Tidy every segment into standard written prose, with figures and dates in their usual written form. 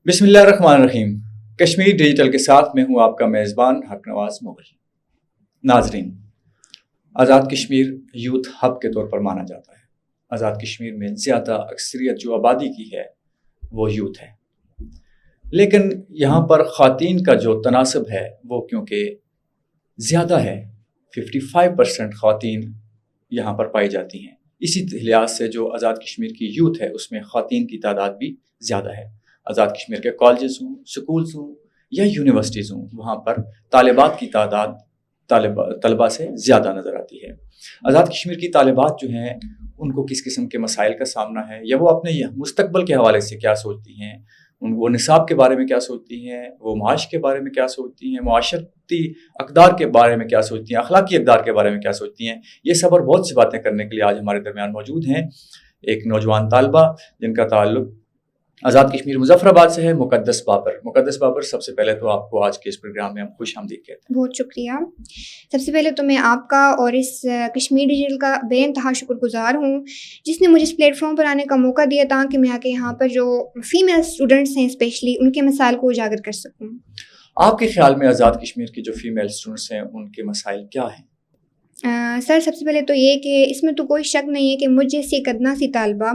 بسم اللہ الرحمن الرحیم۔ کشمیر ڈیجیٹل کے ساتھ میں ہوں آپ کا میزبان حق نواز مغل۔ ناظرین، آزاد کشمیر یوتھ ہب کے طور پر مانا جاتا ہے۔ آزاد کشمیر میں زیادہ اکثریت جو آبادی کی ہے وہ یوتھ ہے، لیکن یہاں پر خواتین کا جو تناسب ہے وہ کیونکہ زیادہ ہے، 55% خواتین یہاں پر پائی جاتی ہیں۔ اسی لحاظ سے جو آزاد کشمیر کی یوتھ ہے اس میں خواتین کی تعداد بھی زیادہ ہے۔ آزاد کشمیر کے کالجز ہوں، سکولز ہوں یا یونیورسٹیز ہوں، وہاں پر طالبات کی تعداد طلباء سے زیادہ نظر آتی ہے۔ آزاد کشمیر کی طالبات جو ہیں ان کو کس قسم کے مسائل کا سامنا ہے، یا وہ اپنے مستقبل کے حوالے سے کیا سوچتی ہیں، وہ نصاب کے بارے میں کیا سوچتی ہیں، وہ معاش کے بارے میں کیا سوچتی ہیں، معاشرتی اقدار کے بارے میں کیا سوچتی ہیں، اخلاقی اقدار کے بارے میں کیا سوچتی ہیں، یہ سب اور بہت سی باتیں کرنے کے لیے آج ہمارے درمیان موجود ہیں ایک نوجوان طالبہ جن کا تعلق آزاد کشمیر مظفر آباد سے ہے، مقدس بابر۔ مقدس بابر، سب سے پہلے تو آپ کو آج کے اس پروگرام میں ہم خوش آمدید کہتے ہیں۔ بہت شکریہ۔ سب سے پہلے تو میں آپ کا اور اس کشمیر ڈیجیٹل کا بے انتہا شکر گزار ہوں جس نے مجھے اس پلیٹ فارم پر آنے کا موقع دیا تاکہ میں آ کے یہاں پر جو فیمیل اسٹوڈنٹس ہیں اسپیشلی ان کے مسائل کو اجاگر کر سکوں۔ آپ کے خیال میں آزاد کشمیر کی جو فیمیل اسٹوڈنٹس ہیں ان کے مسائل کیا ہیں؟ سر، سب سے پہلے تو یہ کہ اس میں تو کوئی شک نہیں ہے کہ مجھ جیسی ایک ادنا سی طالبہ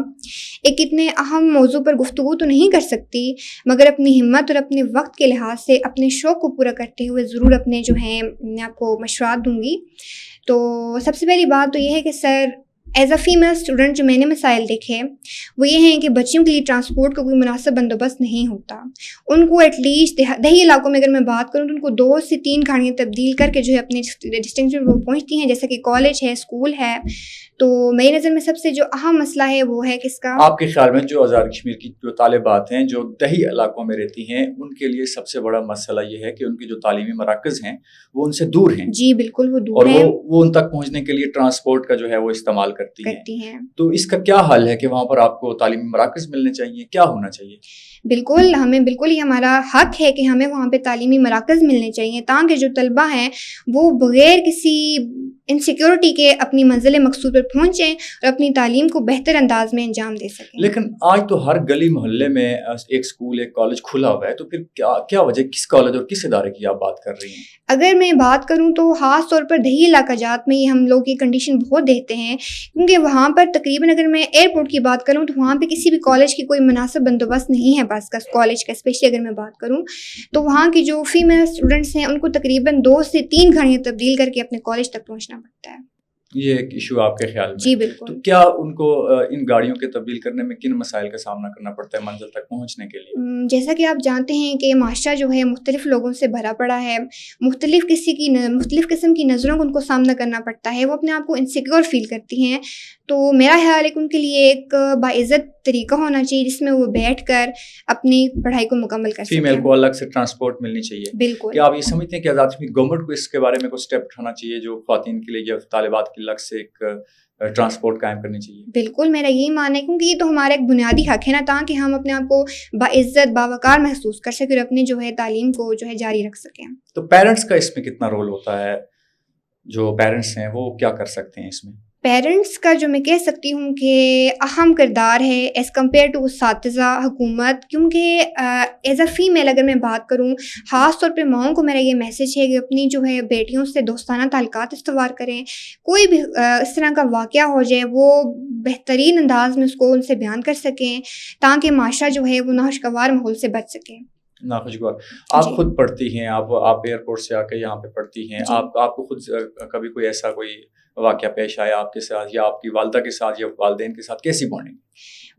ایک اتنے اہم موضوع پر گفتگو تو نہیں کر سکتی، مگر اپنی ہمت اور اپنے وقت کے لحاظ سے اپنے شوق کو پورا کرتے ہوئے ضرور اپنے جو ہیں میں آپ کو مشورات دوں گی۔ تو سب سے پہلی بات تو یہ ہے کہ سر، ایز اے فیمیل اسٹوڈنٹ جو میں نے مسائل دیکھے وہ یہ ہیں کہ بچیوں کے لیے ٹرانسپورٹ کا کوئی مناسب بندوبست نہیں ہوتا۔ ان کو ایٹ لیسٹ دیہی علاقوں میں اگر میں بات کروں تو ان کو 2 سے 3 گاڑیاں تبدیل کر کے جو ہے اپنے ڈسٹینشن پر پہنچتی ہیں، جیسا کہ کالج ہے، اسکول ہے۔ تو میری نظر میں سب سے جو اہم مسئلہ ہے وہ ہے کس کا؟ آپ کے خیال میں جو آزاد کشمیر کی جو طالبات ہیں جو دیہی علاقوں میں رہتی ہیں ان کے لیے سب سے بڑا مسئلہ یہ ہے کہ ان کی جو تعلیمی مراکز ہیں وہ ان سے دور ہیں؟ جی بالکل، وہ دور ہیں، اور وہ ان تک پہنچنے کے لیے ٹرانسپورٹ کا جو ہے وہ استعمال کرتی ہیں۔ تو اس کا کیا حل ہے کہ وہاں پر آپ کو تعلیمی مراکز ملنے چاہیے، کیا ہونا چاہیے؟ بالکل، ہمیں بالکل یہ ہمارا حق ہے کہ ہمیں وہاں پہ تعلیمی مراکز ملنے چاہیے تاکہ جو طلبہ ہیں وہ بغیر کسی انسیکیورٹی کے اپنی منزل مقصود پر پہنچیں اور اپنی تعلیم کو بہتر انداز میں انجام دے سکیں۔ لیکن آج تو ہر گلی محلے میں ایک اسکول، ایک کالج کھلا ہوا ہے، تو پھر کیا وجہ، کس کالج اور کس ادارے کی آپ بات کر رہی ہیں؟ اگر میں بات کروں تو خاص طور پر دیہی علاقہ جات میں ہم لوگ یہ کنڈیشن بہت دیکھتے ہیں، کیونکہ وہاں پر تقریباً اگر میں ایئرپورٹ کی بات کروں تو وہاں پہ کسی بھی کالج کی کوئی مناسب بندوبست نہیں ہے پاس کا کالج کا، اسپیشلی اگر میں بات کروں تو وہاں کی جو فیمیل اسٹوڈنٹس ہیں ان کو تقریباً 2 سے 3 گاڑیاں تبدیل کر کے اپنے کالج تک پہنچنا پڑتا ہے۔ یہ ایک ایشو آپ کے خیال میں؟ جی بالکل۔ تو کیا ان کو ان گاڑیوں کے تبدیل کرنے میں کن مسائل کا سامنا کرنا پڑتا ہے منزل تک پہنچنے کے لیے؟ جیسا کہ آپ جانتے ہیں کہ معاشرہ جو ہے مختلف لوگوں سے بھرا پڑا ہے، مختلف قسم کی نظروں کو ان کو سامنا کرنا پڑتا ہے، وہ اپنے آپ کو انسیکیور فیل کرتی ہیں۔ تو میرا خیال ہے کہ ان کے لیے ایک باعزت طریقہ ہونا چاہیے جس میں وہ بیٹھ کر اپنی پڑھائی کو مکمل کر سکیں۔ فیمیل کو الگ سے ٹرانسپورٹ ملنی چاہیے۔ بالکل۔ کیا آپ یہ سمجھتے ہیں کہ آزاد کشمیر گورنمنٹ کو اس کے بارے میں کوئی اسٹیپ اٹھانا چاہیے جو خواتین کے لیے یا طالبات کی الگ سے ایک ٹرانسپورٹ قائم کرنی چاہیے؟ بالکل، میرا یہی ماننا ہے، کیونکہ یہ تو ہمارا ایک بنیادی حق ہے نا، تاکہ ہم اپنے آپ کو باعزت باوقار محسوس کر سکیں اور اپنے جو ہے تعلیم کو جو ہے جاری رکھ سکیں۔ تو پیرنٹس کا اس میں کتنا رول ہوتا ہے؟ جو پیرنٹس ہیں وہ کیا کر سکتے ہیں اس میں؟ پیرنٹس کا جو میں کہہ سکتی ہوں کہ اہم کردار ہے ایز کمپیئر ٹو اساتذہ، حکومت، کیونکہ ایز اے فیمیل اگر میں بات کروں، خاص طور پہ ماؤں کو میرا یہ میسیج ہے کہ اپنی جو ہے بیٹیوں سے دوستانہ تعلقات استوار کریں، کوئی بھی اس طرح کا واقعہ ہو جائے وہ بہترین انداز میں اس کو ان سے بیان کر سکیں تاکہ معاشرہ جو ہے وہ ناخوشگوار ماحول سے بچ سکے۔ ناخوشگوار۔ آپ خود پڑھتی ہیں، آپ ایئرپورٹ سے آ کے یہاں پہ پڑھتی ہیں، آپ کو خود کبھی کوئی ایسا کوئی واقعہ پیش آیا آپ کے ساتھ یا آپ کی والدہ کے ساتھ یا والدین کے ساتھ؟ کیسی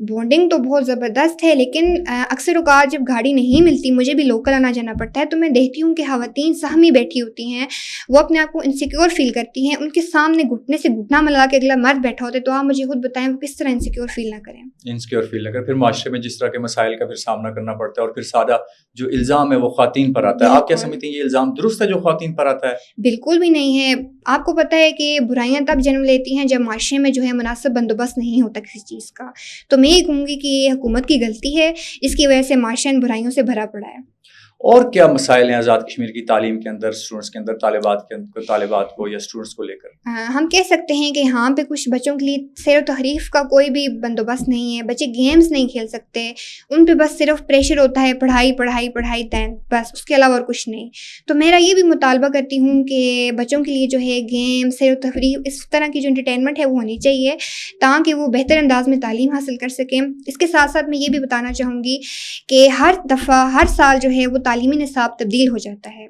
بانڈنگ تو بہت زبردست ہے، لیکن اکثر اوقات جب گاڑی نہیں ملتی، مجھے بھی لوکل آنا جانا پڑتا ہے، تو میں دیکھتی ہوں کہ خواتین سہمی بیٹھی ہوتی ہیں، وہ اپنے آپ کو انسیکیور فیل کرتی ہیں، ان کے سامنے گھٹنے سے گھٹنا ملا کے اگلا مرد بیٹھا ہوتا ہے، تو آپ مجھے خود بتائیں وہ کس طرح انسیکیور فیل نہ کریں؟ انسیکیور فیل نہ کریں، پھر معاشرے میں جس طرح کے مسائل کا پھر سامنا کرنا پڑتا ہے اور پھر سادہ جو الزام ہے وہ خواتین پر آتا ہے۔ آپ کیا سمجھتی ہیں یہ الزام درست ہے جو خواتین پر آتا ہے؟ بالکل بھی نہیں ہے۔ آپ کو پتہ ہے کہ برائیاں تب جنم لیتی ہیں جب معاشرے میں جو ہے مناسب بندوبست نہیں ہوتا کسی چیز کا، تو میں یہ کہوں گی کہ یہ حکومت کی غلطی ہے، اس کی وجہ سے معاشرہ ان برائیوں سے بھرا پڑا ہے۔ اور کیا مسائل ہیں آزاد کشمیر کی تعلیم کے اندر، اسٹوڈنٹس کے اندر، طالبات کو یا اسٹوڈنٹس کو لے کر؟ ہم کہہ سکتے ہیں کہ یہاں پہ کچھ بچوں کے لیے سیر و تفریح کا کوئی بھی بندوبست نہیں ہے. بچے گیمز نہیں کھیل سکتے, ان پہ بس صرف پریشر ہوتا ہے پڑھائی پڑھائی پڑھائی دین, بس اس کے علاوہ اور کچھ نہیں. تو میرا یہ بھی مطالبہ کرتی ہوں کہ بچوں کے لیے جو ہے گیم, سیر و تفریح, اس طرح کی جو انٹرٹینمنٹ ہے وہ ہونی چاہیے تاکہ وہ بہتر انداز میں تعلیم حاصل کر سکیں. اس کے ساتھ ساتھ میں یہ بھی بتانا چاہوں گی کہ ہر دفعہ ہر سال جو ہے وہ تعلیمی نصاب تبدیل ہو جاتا ہے.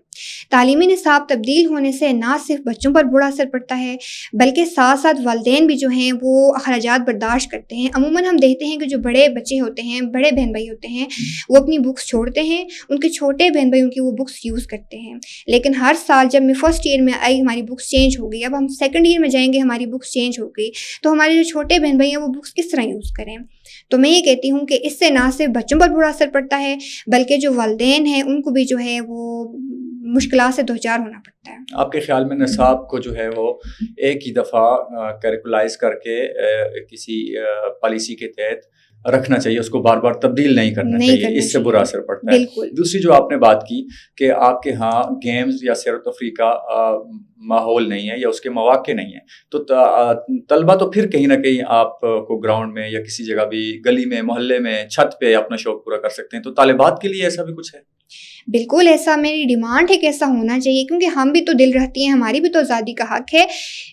تعلیمی نصاب تبدیل ہونے سے نہ صرف بچوں پر برا اثر پڑتا ہے بلکہ ساتھ ساتھ والدین بھی جو ہیں وہ اخراجات برداشت کرتے ہیں. عموماً ہم دیکھتے ہیں کہ جو بڑے بچے ہوتے ہیں, بڑے بہن بھائی ہوتے ہیں, وہ اپنی بکس چھوڑتے ہیں, ان کے چھوٹے بہن بھائی ان کی وہ بکس یوز کرتے ہیں. لیکن ہر سال جب میں فرسٹ ایئر میں آئی ہماری بکس چینج ہو گئی, اب ہم سیکنڈ ایئر میں جائیں گے ہماری بکس چینج ہو گئی, تو ہمارے جو چھوٹے بہن بھائی ہیں وہ بکس کس طرح یوز کریں. تو میں یہ کہتی ہوں کہ اس سے نہ صرف بچوں پر برا اثر پڑتا ہے بلکہ جو والدین ہیں ان کو بھی جو ہے وہ مشکلات سے دوچار ہونا پڑتا ہے. آپ کے خیال میں نصاب کو جو ہے وہ ایک ہی دفعہ کیریکولائز کر کے کسی پالیسی کے تحت رکھنا چاہیے, اس کو بار بار تبدیل نہیں کرنا چاہیے, اس سے برا اثر پڑتا ہے. دوسری جو آپ نے بات کی کہ آپ کے ہاں گیمز یا سیر و تفریح کا ماحول نہیں ہے یا اس کے مواقع نہیں ہیں, تو طلبہ تو پھر کہیں نہ کہیں آپ کو گراؤنڈ میں یا کسی جگہ بھی, گلی میں, محلے میں, چھت پہ اپنا شوق پورا کر سکتے ہیں. تو طالبات کے لیے ایسا بھی کچھ ہے؟ بالکل ایسا میری ڈیمانڈ ہے کہ ایسا ہونا چاہیے, کیونکہ ہم بھی تو دل رہتی ہیں, ہماری بھی تو آزادی کا حق ہے.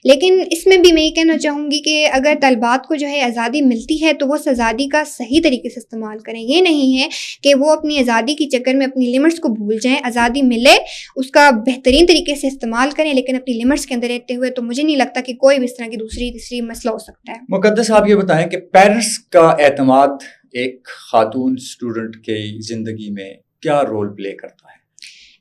لیکن اس میں بھی میں یہ کہنا چاہوں گی کہ اگر طلبات کو جو ہے آزادی ملتی ہے تو وہ اس آزادی کا صحیح طریقے سے استعمال کریں. یہ نہیں ہے کہ وہ اپنی آزادی کے چکر میں اپنی لمٹس کو بھول جائیں. آزادی ملے اس کا بہترین طریقے سے استعمال کریں, لیکن اپنی لمٹس کے اندر رہتے ہوئے. تو مجھے نہیں لگتا کہ کوئی بھی اس طرح کی دوسری تیسری مسئلہ ہو سکتا ہے. مقدس آپ یہ بتائیں کہ پیرنٹس کا اعتماد ایک خاتون اسٹوڈنٹ کی زندگی میں کیا رول پلے کرتا ہے؟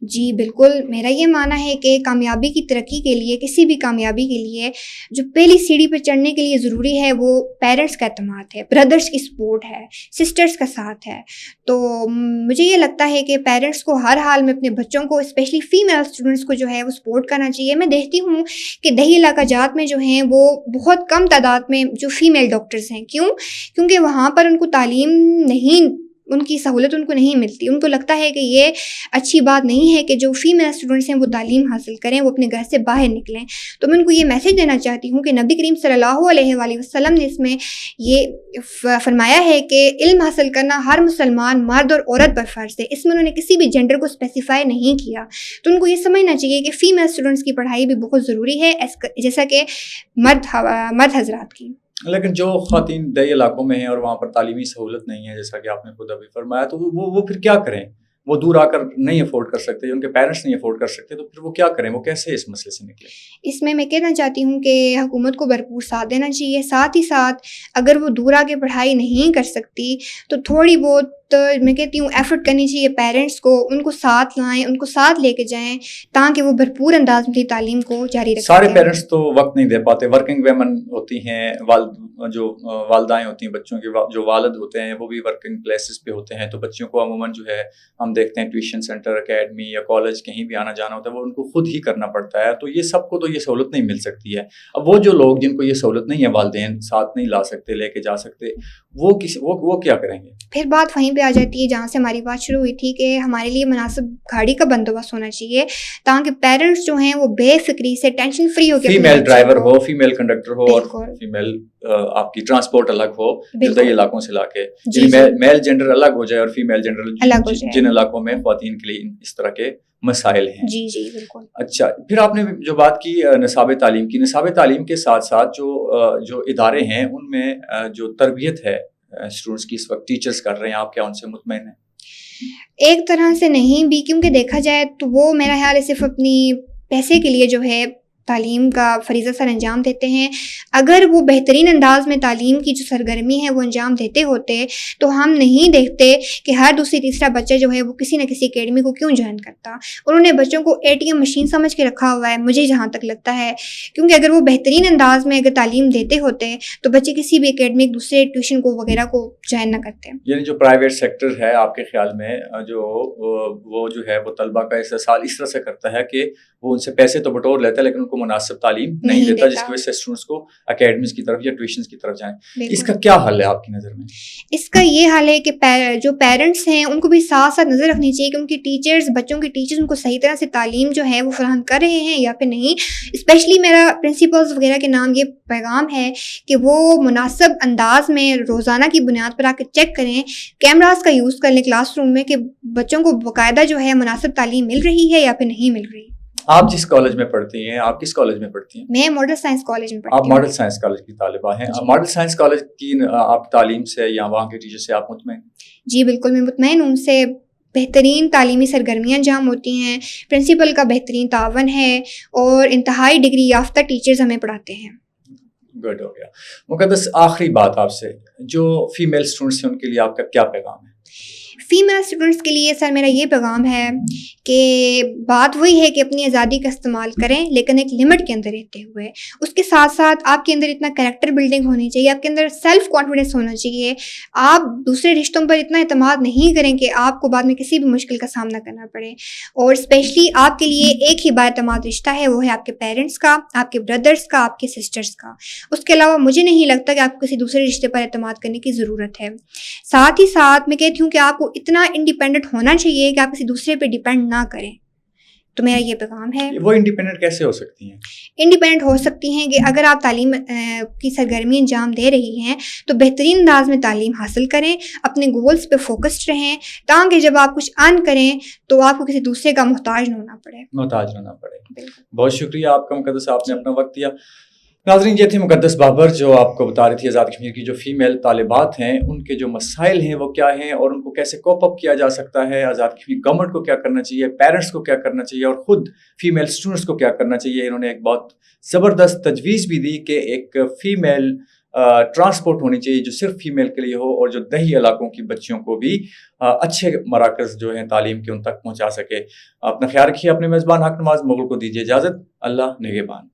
جی بالکل, میرا یہ ماننا ہے کہ کامیابی کی ترقی کے لیے, کسی بھی کامیابی کے لیے جو پہلی سیڑھی پہ چڑھنے کے لیے ضروری ہے وہ پیرنٹس کا اعتماد ہے, بردرس کی سپورٹ ہے, سسٹرس کا ساتھ ہے. تو مجھے یہ لگتا ہے کہ پیرنٹس کو ہر حال میں اپنے بچوں کو, اسپیشلی فیمیل اسٹوڈنٹس کو جو ہے وہ سپورٹ کرنا چاہیے. میں دیکھتی ہوں کہ دیہی علاقہ جات میں جو ہیں وہ بہت کم تعداد میں جو فیمیل ڈاکٹرز ہیں. کیوں؟ کیونکہ وہاں پر ان کو تعلیم نہیں, ان کی سہولت ان کو نہیں ملتی. ان کو لگتا ہے کہ یہ اچھی بات نہیں ہے کہ جو فیمیل اسٹوڈنٹس ہیں وہ تعلیم حاصل کریں, وہ اپنے گھر سے باہر نکلیں. تو میں ان کو یہ میسج دینا چاہتی ہوں کہ نبی کریم صلی اللہ علیہ وآلہ وسلم نے اس میں یہ فرمایا ہے کہ علم حاصل کرنا ہر مسلمان مرد اور عورت پر فرض ہے. اس میں انہوں نے کسی بھی جینڈر کو اسپیسیفائی نہیں کیا. تو ان کو یہ سمجھنا چاہیے کہ فیمیل اسٹوڈنٹس کی پڑھائی بھی بہت ضروری ہے جیسا کہ مرد حضرات کی. لیکن جو خواتین دیہی علاقوں میں ہیں اور وہاں پر تعلیمی سہولت نہیں ہے, جیسا کہ آپ نے خود ابھی فرمایا, تو وہ پھر کیا کریں؟ وہ دور آ کر نہیں افورڈ کر سکتے, ان کے پیرنٹس نہیں افورڈ کر سکتے, تو پھر وہ کیا کریں, وہ کیسے اس مسئلے سے نکلیں؟ اس میں کہنا چاہتی ہوں کہ حکومت کو بھرپور ساتھ دینا چاہیے. ساتھ ہی ساتھ اگر وہ دور آ کے پڑھائی نہیں کر سکتی تو تھوڑی بہت میں کہتی ہوں ایفرٹ کرنی چاہیے پیرنٹس کو, ان کو ساتھ لائیں, ان کو ساتھ لے کے جائیں تاکہ وہ بھرپور انداز میں تعلیم کو جاری رکھ سکیں. سارے پیرنٹس تو وقت نہیں دے پاتے, ورکنگ ویمن ہوتی ہیں, جو والدائیں ہوتی ہیں بچوں کے, جو والد ہوتے ہیں وہ بھی ورکنگ پلیسز پہ ہوتے ہیں, تو بچوں کو عموماً جو ہے ہم دیکھتے ہیں ٹیوشن سینٹر, اکیڈمی یا کالج کہیں بھی آنا جانا ہوتا ہے, وہ ان کو خود ہی کرنا پڑتا ہے. تو یہ سب کو تو یہ سہولت نہیں مل سکتی ہے. اب وہ جو لوگ جن کو یہ سہولت نہیں ہے, والدین ساتھ نہیں لا سکتے, لے کے جا سکتے, وہ کیا کریں گے؟ پھر بات وہیں پہ آ جاتی ہے جہاں سے ہماری بات شروع ہوئی تھی کہ ہمارے لیے مناسب گاڑی کا بندوبست ہونا چاہیے تاکہ پیرنٹس جو ہیں وہ بے فکری سے ٹینشن فری ہو کے, فیمیل ڈرائیور ہو, فیمیل کنڈکٹر ہو, اور فیمیل آپ کی ٹرانسپورٹ الگ ہو دیہی علاقوں سے لا کے, میل جینڈر الگ ہو جائے اور فیمیل جینڈر جن علاقوں میں خواتین کے لیے اس طرح کے مسائل ہیں. جی جی بالکل. اچھا, پھر آپ نے جو بات کی نصاب تعلیم کی, نصاب تعلیم کے ساتھ ساتھ جو ادارے ہیں ان میں جو تربیت ہے اسٹوڈنٹس کی اس وقت ٹیچرز کر رہے ہیں, آپ کیا ان سے مطمئن ہیں؟ ایک طرح سے نہیں بھی, کیونکہ دیکھا جائے تو وہ میرا خیال ہے صرف اپنی پیسے کے لیے جو ہے تعلیم کا فریضہ سر انجام دیتے ہیں. اگر وہ بہترین انداز میں تعلیم کی جو سرگرمی ہے وہ انجام دیتے ہوتے تو ہم نہیں دیکھتے کہ ہر دوسری تیسرا بچہ جو ہے وہ کسی نہ کسی اکیڈمی کو کیوں جوائن کرتا. انہوں نے بچوں کو ATM مشین سمجھ کے رکھا ہوا ہے, مجھے جہاں تک لگتا ہے, کیونکہ اگر وہ بہترین انداز میں اگر تعلیم دیتے ہوتے تو بچے کسی بھی اکیڈمی دوسرے ٹیوشن کو وغیرہ کو جوائن نہ کرتے. یعنی جو پرائیویٹ سیکٹر ہے آپ کے خیال میں وہ جو ہے وہ طلبہ کا استحصال اس طرح سے کرتا ہے کہ وہ ان سے پیسے تو بٹور لیتا ہے لیکن ان کو کو مناسب تعلیم نہیں دیتا جس کی وجہ سے اسٹوڈنٹس کو اکیڈمیز کی طرف یا ٹیوشنز کی طرف جائیں. اس کا کیا حل ہے آپ کی نظر میں؟ اس کا یہ حل ہے کہ جو پیرنٹس ہیں ان کو بھی ساتھ ساتھ نظر رکھنی چاہیے کہ ان کی ٹیچرز، بچوں کے ٹیچرز ان کو صحیح طرح سے تعلیم جو ہے وہ فراہم کر رہے ہیں یا پھر نہیں. اسپیشلی میرا پرنسپلز وغیرہ کے نام یہ پیغام ہے کہ وہ مناسب انداز میں روزانہ کی بنیاد پر آ کے چیک کریں، کیمراز کا یوز کر لیں کلاس روم میں کہ بچوں کو باقاعدہ جو ہے مناسب تعلیم مل رہی ہے یا پھر نہیں مل رہی. آپ جس کالج میں پڑھتی ہیں، آپ کس کالج میں پڑھتی ہیں؟ میں ماڈل سائنس کالج میں پڑھتی ہوں. آپ ماڈل سائنس کالج کی طالبہ ہیں. ماڈل سائنس کالج کی آپ تعلیم سے یا وہاں کے ٹیچر سے آپ مطمئن؟ جی بالکل میں مطمئن ہوں. ان سے بہترین تعلیمی سرگرمیاں انجام ہوتی ہیں، پرنسپل کا بہترین تعاون ہے اور انتہائی ڈگری یافتہ ٹیچرز ہمیں پڑھاتے ہیں. گڈ ہو گیا. مقدس آخری بات آپ سے، جو فیمیل اسٹوڈنٹس ہیں ان کے لیے آپ کا کیا پیغام ہے؟ فیمیل اسٹوڈنٹس کے لیے سر میرا یہ پیغام ہے کہ بات وہی ہے کہ اپنی آزادی کا استعمال کریں لیکن ایک لمٹ کے اندر رہتے ہوئے. اس کے ساتھ ساتھ آپ کے اندر اتنا کریکٹر بلڈنگ ہونی چاہیے، آپ کے اندر سیلف کانفیڈنس ہونا چاہیے. آپ دوسرے رشتوں پر اتنا اعتماد نہیں کریں کہ آپ کو بعد میں کسی بھی مشکل کا سامنا کرنا پڑے. اور اسپیشلی آپ کے لیے ایک ہی با اعتماد رشتہ ہے، وہ ہے آپ کے پیرنٹس کا، آپ کے بردرس کا، آپ کے سسٹرس کا. اس کے علاوہ مجھے نہیں لگتا کہ آپ کو کسی دوسرے رشتے پر اعتماد کرنے کی ضرورت ہے. ساتھ ہی ساتھ میں کہتی ہوں کہ آپ کو اتنا انڈیپینڈنٹ ہونا چاہیے کہ آپ کسی دوسرے پہ ڈیپینڈ نہ کریں. تو میرا یہ پیغام ہے. وہ انڈیپینڈنٹ کیسے ہو سکتی ہیں؟ انڈیپینڈنٹ ہو سکتی ہیں کہ اگر آپ تعلیم کی سرگرمی انجام دے رہی ہیں تو بہترین انداز میں تعلیم حاصل کریں، اپنے گولز پہ فوکسڈ رہیں تاکہ جب آپ کچھ ارن کریں تو آپ کو کسی دوسرے کا محتاج نہ ہونا پڑے. بہت شکریہ آپ کا مقدس، آپ نے اپنا وقت دیا. ناظرین، یہ تھی مقدس بابر جو آپ کو بتا رہی تھی آزاد کشمیر کی جو فیمیل طالبات ہیں ان کے جو مسائل ہیں وہ کیا ہیں اور ان کو کیسے کوپ اپ کیا جا سکتا ہے. آزاد کشمیر گورنمنٹ کو کیا کرنا چاہیے، پیرنٹس کو کیا کرنا چاہیے اور خود فیمیل اسٹوڈنٹس کو کیا کرنا چاہیے. انہوں نے ایک بہت زبردست تجویز بھی دی کہ ایک فیمیل ٹرانسپورٹ ہونی چاہیے جو صرف فیمیل کے لیے ہو اور جو دیہی علاقوں کی بچیوں کو بھی اچھے مراکز جو ہیں تعلیم کے ان تک پہنچا سکے. اپنا خیال رکھیے. اپنے میزبان حق نواز مغل کو دیجیے اجازت. اللہ نگہبان.